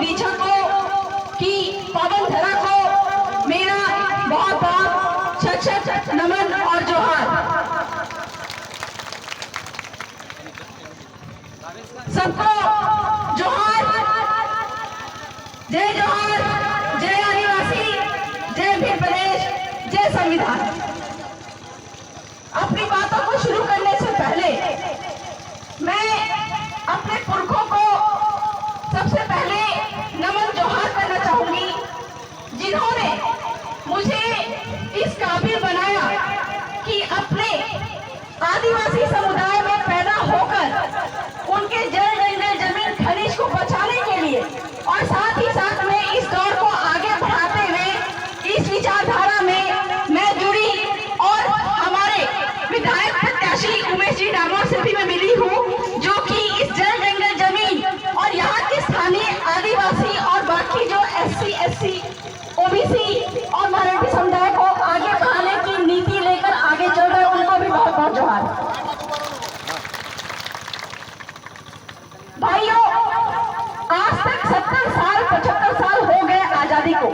दीक्षा को की पावन धरा को मेरा बहुत बहुत शत शत नमन और जोहार। सबको जोहार, जय जोहार, जय आदिवासी, जय भील प्रदेश, जय संविधान। अपनी बातों को शुरू करने से पहले मैं अपने पुरखों को सबसे पहले नमन जोहार करना चाहूंगी, जिन्होंने मुझे इस काबिल बनाया कि अपने आदिवासी समुदाय में पैदा होकर उनके जल जंगल जमीन खनिज को बचाने के लिए और साथ ही साथ में इस दौर को आगे बढ़ाते हुए इस विचारधारा में मैं जुड़ी और हमारे विधायक प्रत्याशी उमेश जी डामोर से भी मैं मिली हूँ, जो कि इस जल जंगल जमीन और यहाँ के स्थानीय आदिवासी और बाकी जो SC SC OBC और मराठी समुदाय को आगे बढ़ाने की नीति लेकर आगे चल रहे हैं, उनको भी बहुत बहुत जोहार। भाइयों, आज तक 70 साल 75 साल हो गए आजादी को,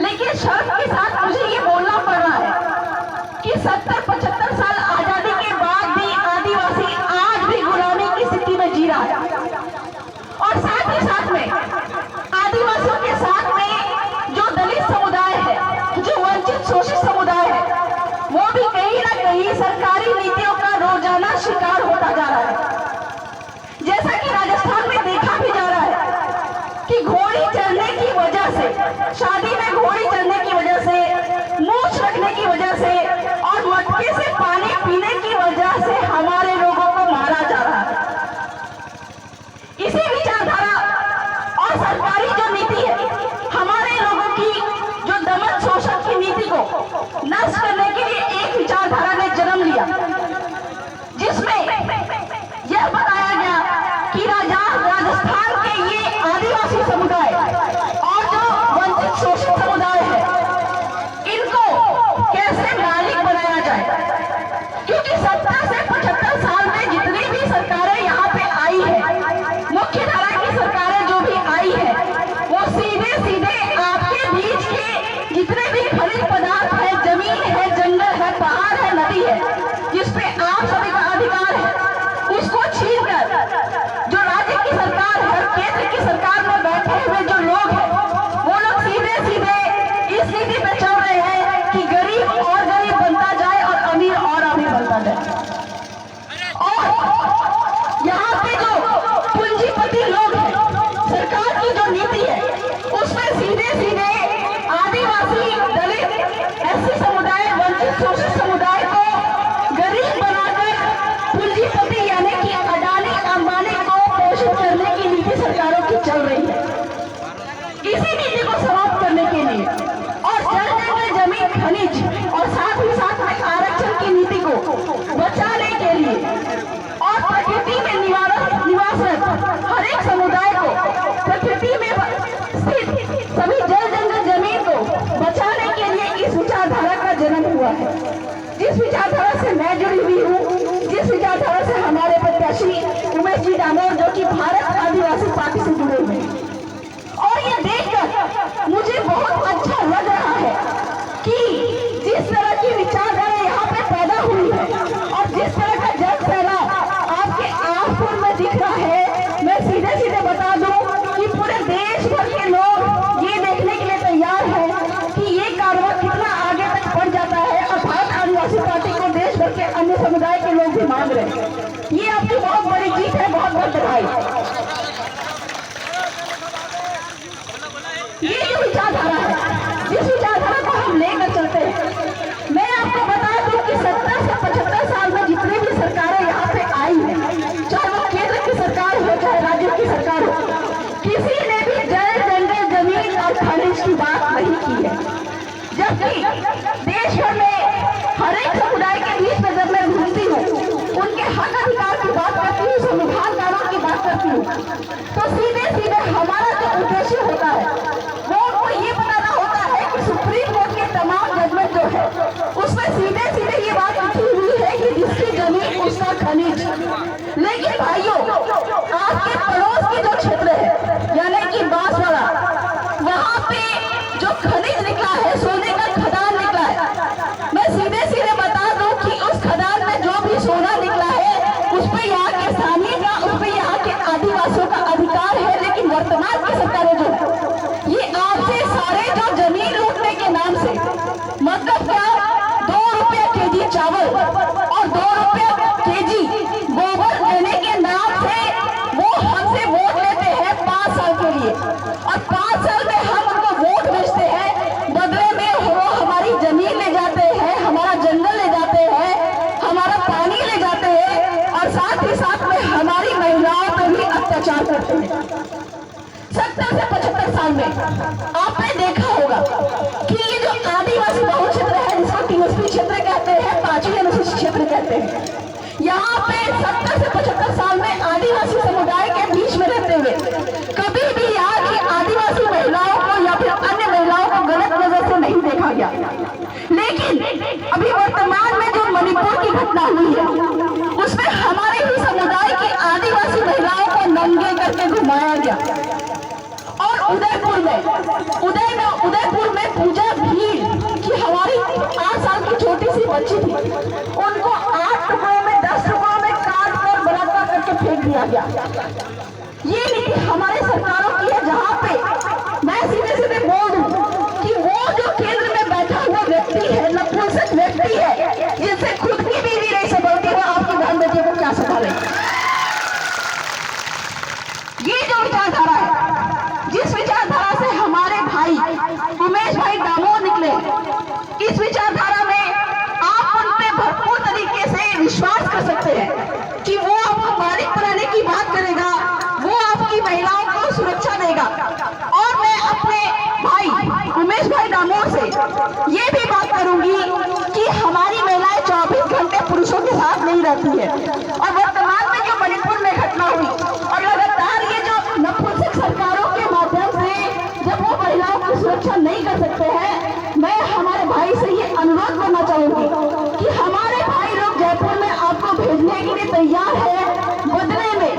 लेकिन शर्त के साथ मुझे ये बोलना पड़ रहा है कि 70-75 साल आजादी के बाद भी आदिवासी आज भी गुलामी की स्थिति में जी रहा है। और साथ ही साथ में आदिवासियों के साथ में जो दलित समुदाय है, जो वंचित शोषित समुदाय है, वो भी कहीं ना कहीं सरकारी नीतियों का रोजाना शिकार होता जा रहा है। जैसा कि राजस्थान में देखा भी जा रहा है कि घोड़ी चढ़ने की वजह से, शादी में घोड़ी चढ़ने की वजह से, मूछ रखने की वजह से और मटके से पानी पीने की वजह से हमारे लोगों को मारा जा रहा है। इसी विचारधारा और सरकारी जो नीति है, हमारे लोगों की जो दमन शोषण की नीति को नष्ट करने के लिए एक विचारधारा ने जन्म लिया, जिसमें यह बताया गया कि राजस्थान के ये आदिवासी समुदाय और जो वंचित शोषित समुदाय है, इनको कैसे मालिक बनाया जाए। क्योंकि 70 से 75 साल में जितनी भी सरकारें यहाँ पे आई है, मुख्य धारा की सरकारें जो भी आई है, वो सीधे सीधे आपके बीच के जितने भी खनिज पदार्थ है, जमीन है, जंगल है, पहाड़ है, नदी है, जिसपे आप सभी का अधिकार है, उसको छीन कर जो राज्य की सरकार है, केंद्र की सरकार में बैठे हुए जो लोग हैं, वो लोग सीधे सीधे इस नीति पे चल रहे हैं कि गरीब और गरीब बनता जाए और अमीर बनता जाए। और यहाँ पे जो पूंजीपति लोग हैं, सरकार की जो नीति है, उसमें सीधे सीधे आदिवासी, दलित, SC समुदाय, वंचित शोषित समुदाय को गरीब बनाकर पूंजीपति यानी कि अडानी अंबानी को पोषित करने की नीति सरकारों की चल रही है। इसी नीति को समाप्त करने के लिए और जल जंगल जमीन खनिज और साथ ही साथ में आरक्षण की नीति को बचाने के लिए और प्रकृति में निवासरत हर एक समुदाय को प्रकृति में स्थित सभी जल जंगल जमीन को बचाने के लिए इस विचारधारा का जन्म हुआ है, जिस विचारधारा से मैं जुड़ी हुई हूँ, जिस विचारधारा से हमारे प्रत्याशी उमेश जी डामोर जो कि भारत आदिवासी पार्टी से जुड़े हुए हैं। और ये देखकर मुझे बहुत अच्छा लग रहा है कि जिस तरह की विचारधारा यहाँ पे पैदा हुई है और जिस तरह का जन सैलाब आपके आसपास में दिख रहा है, मैं सीधे सीधे बता दूं कि पूरे देश भर के लोग ये देखने के लिए तैयार है कि ये कारवां कितना आगे तक बढ़ जाता है और भारत आदिवासी पार्टी को देश भर के अन्य समुदाय के लोग भी मांग रहे हैं। ये आपकी बहुत बड़ी जीत है, बहुत बहुत बधाई। ये जो विचारधारा है, जिस विचारधारा को हम लेकर चलते हैं, मैं आपको बता दूं कि 70 से 75 साल में जितनी भी सरकारें यहाँ पे आई हैं, चाहे वो केंद्र की सरकार हो चाहे राज्य की सरकार हो, किसी ने भी जल जंगल जमीन और खनिज की बात नहीं की है। जबकि देश भर में हर एक समुदाय के बीच में जब मैं घूमती हूँ, उनके हक अधिकार की बात करती हूँ, संविधान कानून की बात करती हूँ, तो सीधे सीधे हमारा जो उद्देश्य होता है वो उनको ये बताना होता है कि सुप्रीम कोर्ट के तमाम जजमेंट जो है उसमें सीधे सीधे ये बात लिखी हुई है कि जिसकी जमीन उसका खनिज। लेकिन भाइयों, आपके पड़ोस के जो क्षेत्र है यानी कि वर्तमान की सरकारें जो है ये आपसे सारे जो जमीन लूटने के नाम से, मतलब क्या, 2 रुपया केजी चावल और 2 रुपया केजी गोबर देने के नाम से वो हमसे वोट लेते हैं 5 साल के लिए, और 5 साल में हम उनको वोट बेचते हैं। बदले में वो हमारी जमीन ले जाते हैं, हमारा जंगल ले जाते हैं, हमारा पानी ले जाते हैं, और साथ ही साथ में हमारी महिलाओं पर भी अत्याचार करते हैं। 70 से 75 साल में आपने देखा होगा कि ये जो आदिवासी बहुल क्षेत्र है, जिसको टीएसपी क्षेत्र कहते हैं, 5वीं अनुसूचित क्षेत्र कहते हैं, यहाँ पे 70 से 75 साल में आदिवासी समुदाय के बीच में रहते हुए कभी भी यहाँ की आदिवासी महिलाओं को या फिर अन्य महिलाओं को गलत नजर से नहीं देखा गया। लेकिन अभी वर्तमान में जो मणिपुर की घटना हुई है उसमें हमारे ही समुदाय की आदिवासी महिलाओं को नंगे करके घुमाया गया, और उदयपुर में पूजा भीड़ की हमारी 8 साल की छोटी सी बच्ची थी, उनको 8 टुकड़ों में 10 टुकड़ों में काट कर बलात्कार करके फेंक दिया गया। ये नीति हमारे सरकारों की है, जहाँ पे मैं सीधे सीधे बोल दूं कि वो जो केंद्र में बैठा हुआ व्यक्ति है, नपुंसक व्यक्ति है, जिनसे खुद की बीवी नहीं संभलती, वो आपकी बहन बेटी को क्या संभाले। ये जो विचारधारा है, जिस विचारधारा से हमारे भाई उमेश भाई दामोदर निकले, इस विचारधारा में आप उन पे भरपूर तरीके से विश्वास कर सकते हैं कि वो आपको मालिक बनाने की बात करेगा, वो आपकी महिलाओं को सुरक्षा देगा। और मैं अपने भाई उमेश भाई दामोदर से ये भी बात करूंगी कि हमारी महिलाएं 24 घंटे पुरुषों के साथ नहीं रहती है, और वर्तमान में जो मणिपुर में घटना हुई और लगातार ये जो नपुंसक सरकारों के माध्यम से जब वो महिलाओं की सुरक्षा नहीं कर सकते हैं, मैं हमारे भाई से ये अनुरोध करना चाहूंगी कि हमारे भाई लोग जयपुर में आपको भेजने के लिए तैयार है, बदले में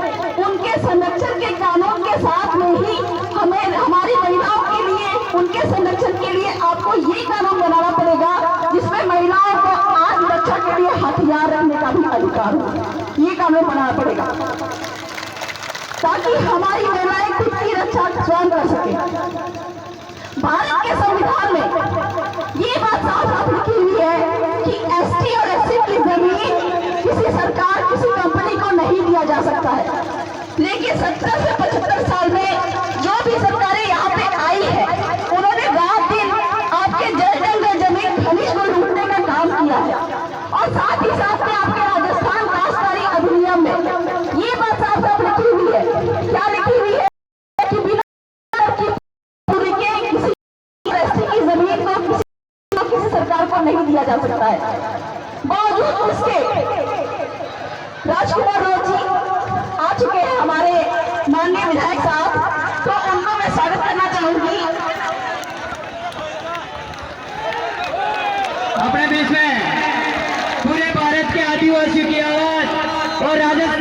उनके संरक्षण के कानून के साथ में ही हमें हमारी महिलाओं के लिए, उनके संरक्षण के लिए आपको ये कानून बनाना पड़ेगा जिसमें महिलाओं को आत्मरक्षा के लिए हथियार रखने का भी अधिकार हो। ये कानून बनाना पड़ेगा ताकि हमारी महिलाएं खुद की रक्षा स्वयं कर सके। भारत के संविधान में ये बात साफ साफ लिखी हुई है कि एसटी और एससी की जमीन किसी सरकार, किसी कंपनी को नहीं दिया जा सकता है। लेकिन 70 से 75 साल में जो भी सरकारें यहाँ पे आई है, उन्होंने रात दिन आपके जंगल जमीन खनिज को लूटने का काम किया है, और साथ ही साथ में आपके राजस्थान काश्तकारी अधिनियम में ये बात साफ साफ लिखी हुई है। क्या लिखी हुई है कि बिना की जमीन को किसी सरकार को नहीं दिया जा सकता है। बावजूद उसके राजकुमार राव जी आ चुके हैं, हमारे माननीय विधायक साहब, तो उनको मैं स्वागत करना चाहूंगी। अपने देश में पूरे भारत के आदिवासियों की आवाज और राजस्थान